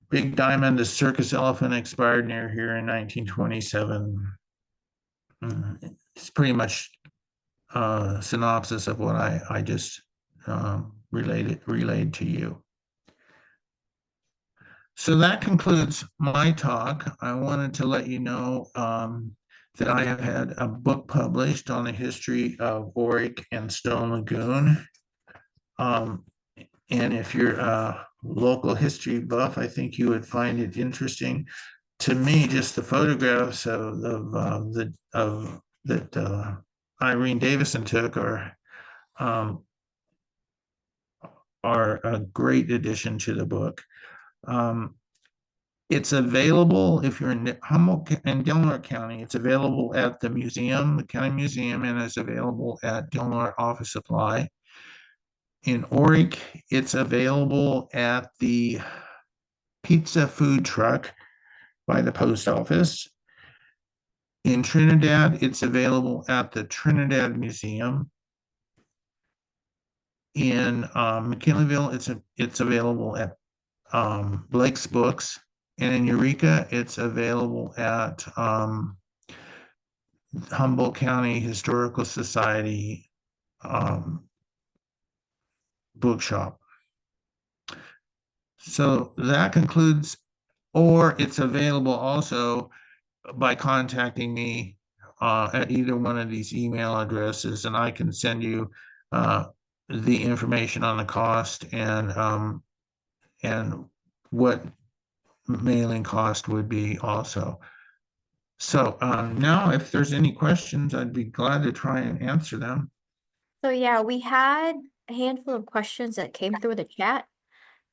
Big Diamond, the circus elephant, expired near here in 1927. It's pretty much a synopsis of what I just relayed to you. So that concludes my talk. I wanted to let you know that I have had a book published on the history of Orick and Stone Lagoon. And if you're a local history buff, I think you would find it interesting. To me, just the photographs that Irene Davison took um, are a great addition to the book. It's available if you're in Humboldt and Del Norte County. It's available at the museum, the county museum, and it's available at Del Norte Office Supply. In Orick, it's available at the pizza food truck by the post office. In Trinidad, it's available at the Trinidad Museum. In McKinleyville, it's available at Blake's Books. And in Eureka, it's available at Humboldt County Historical Society bookshop. So that concludes, or it's available also by contacting me at either one of these email addresses, and I can send you uh, the information on the cost and what mailing cost would be also. So now, if there's any questions, I'd be glad to try and answer them.
So yeah, we had a handful of questions that came through the chat.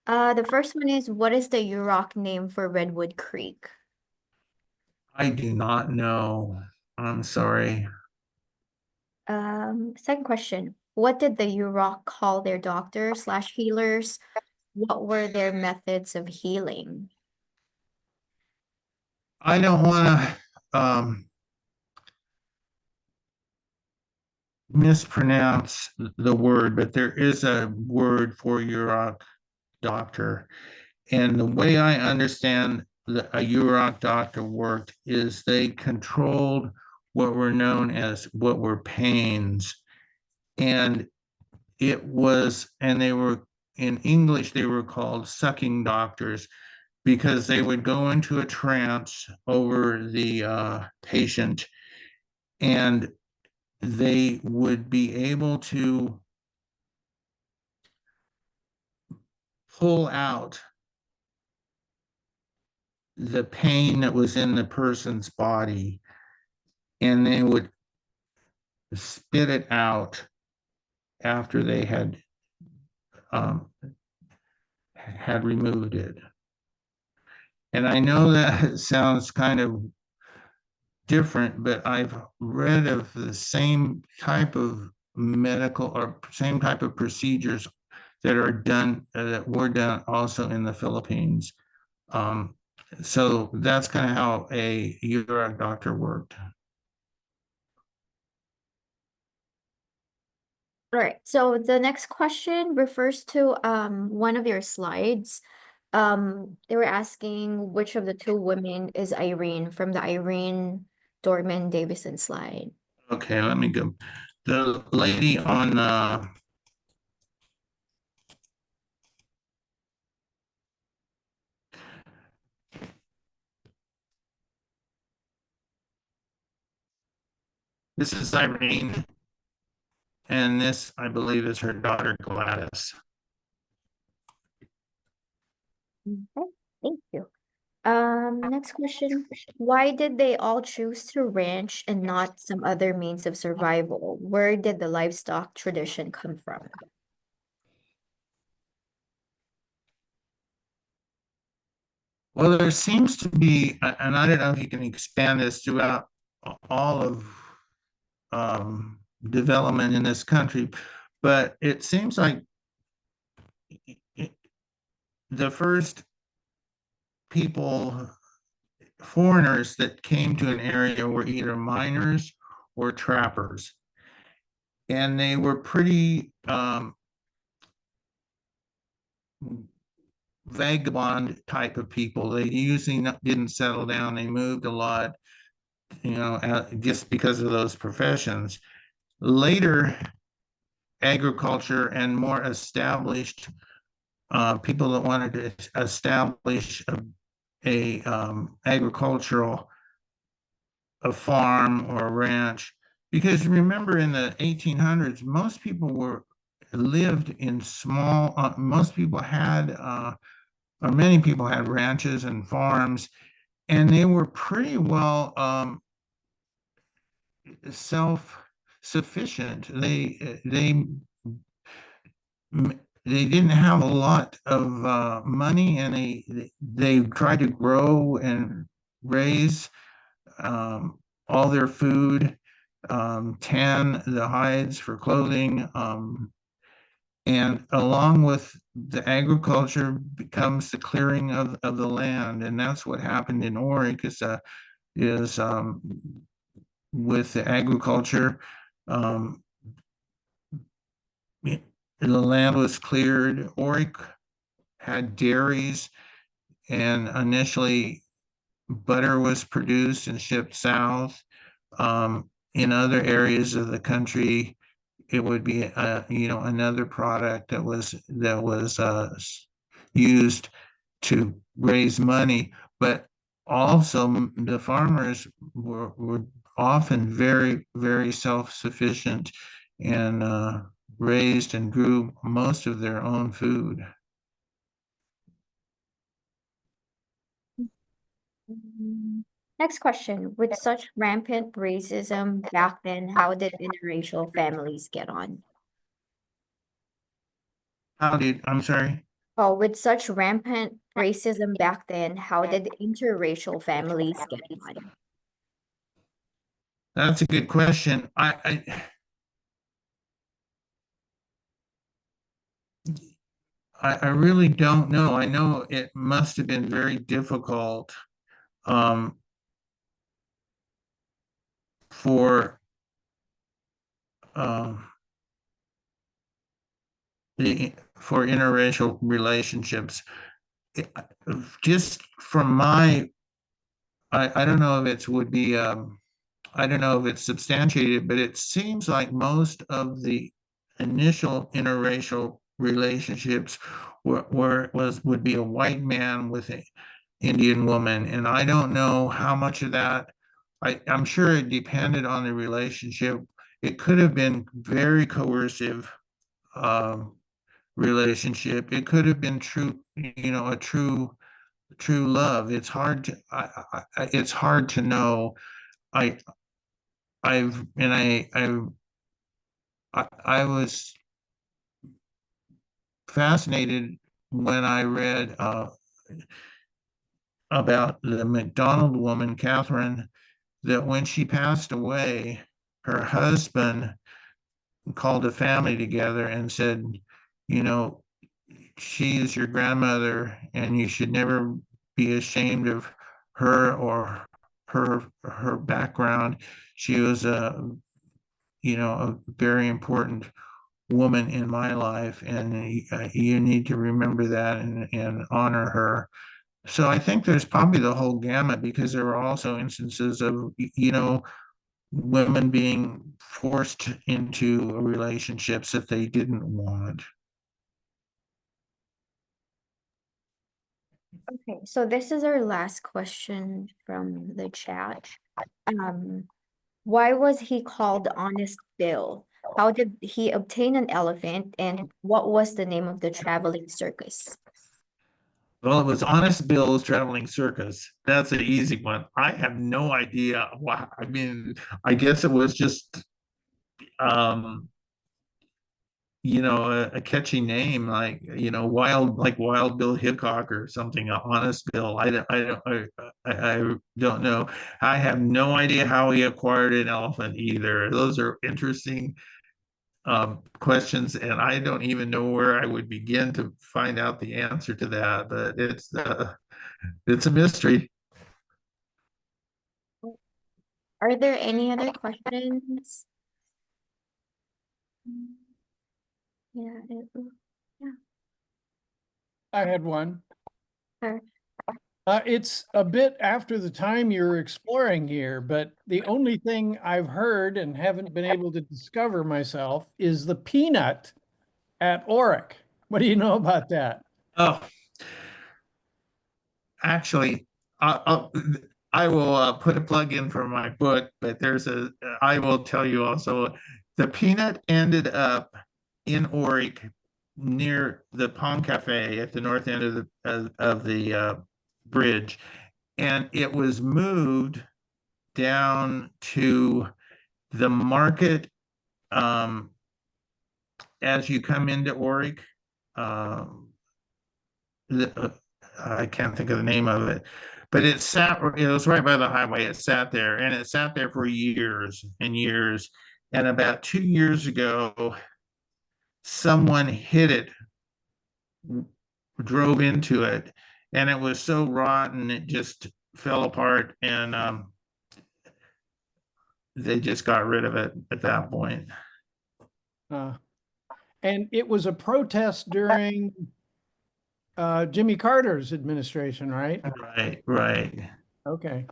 The first one is, what is the Yurok name for Redwood Creek?
I do not know. I'm sorry.
Second question, what did the Yurok call their doctors slash healers? What were their methods of healing?
I don't want to mispronounce the word, but there is a word for Yurok doctor. And the way I understand a UROC doctor worked is they controlled what were known as what were pains. And and they were, in English, they were called sucking doctors because they would go into a trance over the patient and they would be able to pull out the pain that was in the person's body and they would spit it out after they um, had removed it. And I know that sounds kind of different, but I've read of the same type of medical or same type of procedures that are done that were done also in the Philippines. Um, so that's kind of how a URAC doctor worked.
All right, so the next question refers to one of your slides. They were asking which of the two women is Irene from the Irene Dorman Davison slide.
Okay, let me go. The lady on this is Irene, and this, I believe, is her daughter Gladys.
Okay, thank you. Next question. Why did they all choose to ranch and not some other means of survival? Where did the livestock tradition come from?
Well, there seems to be, and I don't know if you can expand this throughout all of development in this country, but it seems like the first people, foreigners that came to an area were either miners or trappers. And they were pretty vagabond type of people. They usually didn't settle down. They moved a lot, just because of those professions. Later, agriculture and more established people that wanted to establish a agricultural a farm or a ranch, because remember in the 1800s most people were lived in small most people had or many people had ranches and farms, and they were pretty well self-sufficient. They didn't have a lot of money, and they tried to grow and raise all their food, tan the hides for clothing, and along with the agriculture becomes the clearing of the land, and that's what happened in Orick is with the agriculture. Um, the land was cleared. Orick had dairies, and initially butter was produced and shipped south. In other areas of the country, it would be another product that was used to raise money, but also the farmers were often very, very self-sufficient and raised and grew most of their own food.
Next question. With such rampant racism back then, how did interracial families get on?
I'm sorry?
Oh, with such rampant racism back then, how did interracial families get on?
That's a good question. I really don't know. I know it must have been very difficult um, for um, for interracial relationships. Just from I don't know if it would be I don't know if it's substantiated, but it seems like most of the initial interracial relationships would be a white man with an Indian woman, and I don't know how much of that. I'm sure it depended on the relationship. It could have been very coercive um, relationship. It could have been true, a true love. It's hard to it's hard to know. I I've and I was fascinated when I read about the McDonald woman, Catherine, that when she passed away, her husband called a family together and said, you know, she is your grandmother, and you should never be ashamed of her or her background. She was a very important woman in my life, and you need to remember that and honor her. So I think there's probably the whole gamut, because there were also instances of women being forced into relationships that they didn't want.
Okay, so this is our last question from the chat. Um, why was he called Honest Bill? How did he obtain an elephant, and what was the name of the traveling circus?
Well, it was Honest Bill's Traveling Circus. That's an easy one. I have no idea why. I mean, I guess it was just um, a catchy name, like Wild Bill Hickok or something. Honest Bill. I don't know. I have no idea how he acquired an elephant either. Those are interesting questions, and I don't even know where I would begin to find out the answer to that. But it's a mystery.
Are there any other questions? Yeah, yeah.
I had one.
Sure.
It's a bit after the time you're exploring here, but the only thing I've heard and haven't been able to discover myself is the peanut at Orick. What do you know about that?
Oh, actually, I'll, I will put a plug in for my book, but I will tell you also, the peanut ended up in Orick near the Palm Cafe at the north end of the bridge, and it was moved down to the market as you come into Orick. Um, I can't think of the name of it, but it was right by the highway. It sat there, and it sat there for years and years. And about 2 years ago, someone hit it, drove into it, and it was so rotten, it just fell apart. And they just got rid of it at that point.
Uh, and it was a protest during Jimmy Carter's administration, right?
Right.
Okay.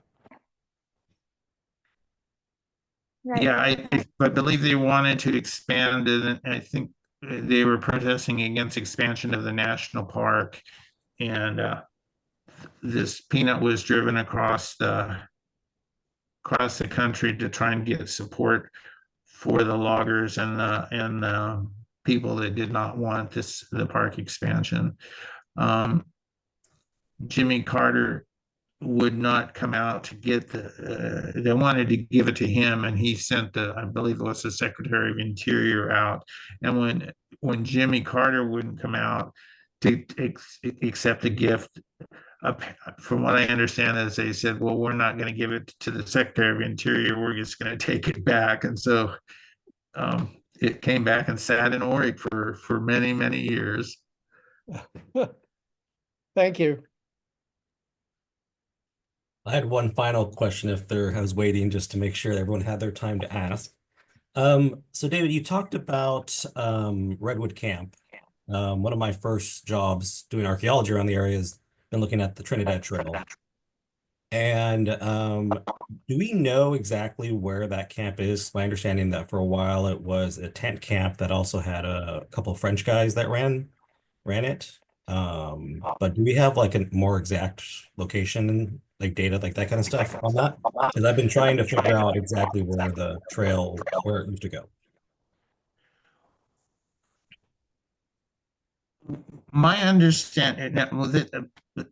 Right.
Yeah, I believe they wanted to expand it, and I think they were protesting against expansion of the national park. And this peanut was driven across the country to try and get support for the loggers and the people that did not want the park expansion. Um, Jimmy Carter would not come out to get they wanted to give it to him, and he sent I believe it was the Secretary of Interior out. And when Jimmy Carter wouldn't come out to accept a gift, uh, from what I understand is they said, well, we're not going to give it to the Secretary of Interior, we're just going to take it back. And so it came back and sat in Orick for many years.
Thank you.
I had one final question I was waiting just to make sure everyone had their time to ask. So David, you talked about Redwood Camp. One of my first jobs doing archaeology around the area has been looking at the Trinidad Trail. And do we know exactly where that camp is? My understanding that for a while it was a tent camp that also had a couple of French guys that ran it. But do we have like a more exact location, like data, like that kind of stuff on that? Because I've been trying to figure out exactly where where it used to go.
My understanding,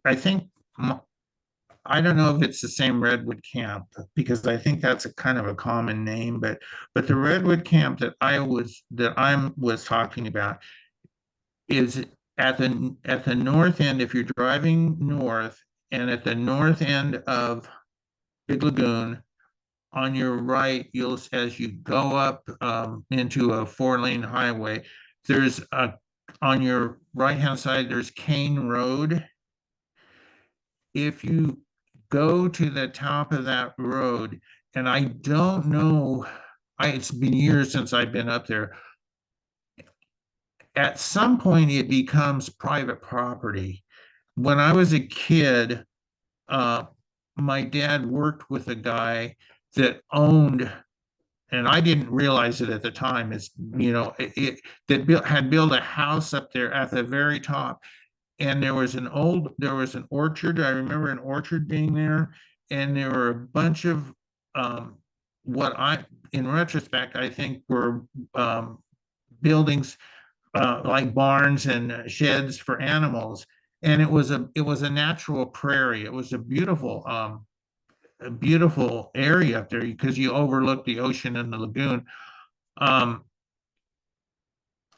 I think, I don't know if it's the same Redwood Camp, because I think that's a kind of a common name, but the Redwood Camp that I was talking about is at the north end. If you're driving north, and at the north end of Big Lagoon, on your right, as you go up into a 4-lane highway, on your right hand side, there's Kane Road. If you go to the top of that road, and I don't know, it's been years since I've been up there. At some point, it becomes private property. When I was a kid, my dad worked with a guy that owned, and I didn't realize it at the time, had built a house up there at the very top. And there was an orchard. I remember an orchard being there, and there were a bunch of what in retrospect, I think were buildings like barns and sheds for animals. And it was a natural prairie. It was a beautiful area up there because you overlook the ocean and the lagoon. Um,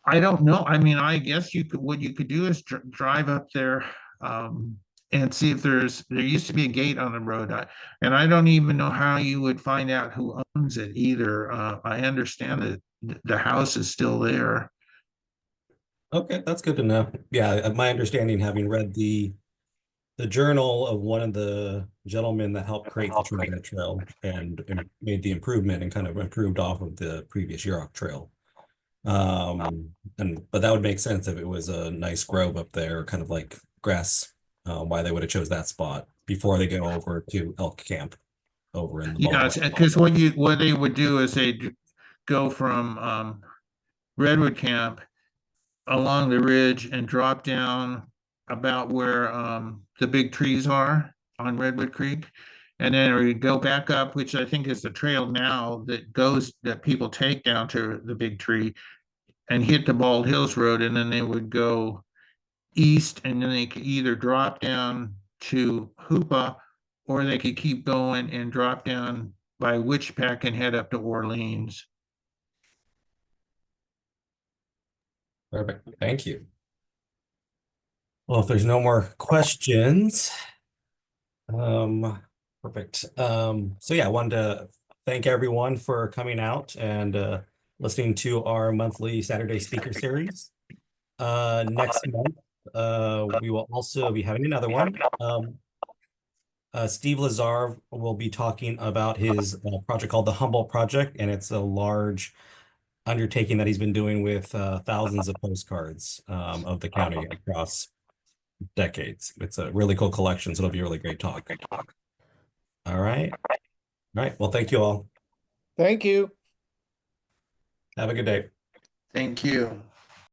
I don't know. I mean, I guess what you could do is drive up there and see if there used to be a gate on the road. And I don't even know how you would find out who owns it either. I understand that the house is still there.
Okay, that's good to know. Yeah, my understanding, having read the journal of one of the gentlemen that helped create the Trinidad Trail and made the improvement and kind of improved off of the previous Yurok Trail. But that would make sense if it was a nice grove up there, kind of like grass, why they would have chose that spot before they go over to Elk Camp over in the
Yeah, because what they would do is they'd go from Redwood Camp along the ridge and drop down about where the big trees are on Redwood Creek. And then we go back up, which I think is the trail now that people take down to the big tree, and hit the Bald Hills Road. And then they would go east, and then they could either drop down to Hoopa, or they could keep going and drop down by Witchpack and head up to Orleans.
Perfect. Thank you. Well, if there's no more questions, perfect. So yeah, I wanted to thank everyone for coming out and listening to our monthly Saturday speaker series. Next month, we will also be having another one. Steve Lazar will be talking about his project called the Humboldt Project, and it's a large undertaking that he's been doing with thousands of postcards of the county across decades. It's a really cool collection, so it'll be a really great talk. All right. All right. Well, thank you all.
Thank you.
Have a good day.
Thank you.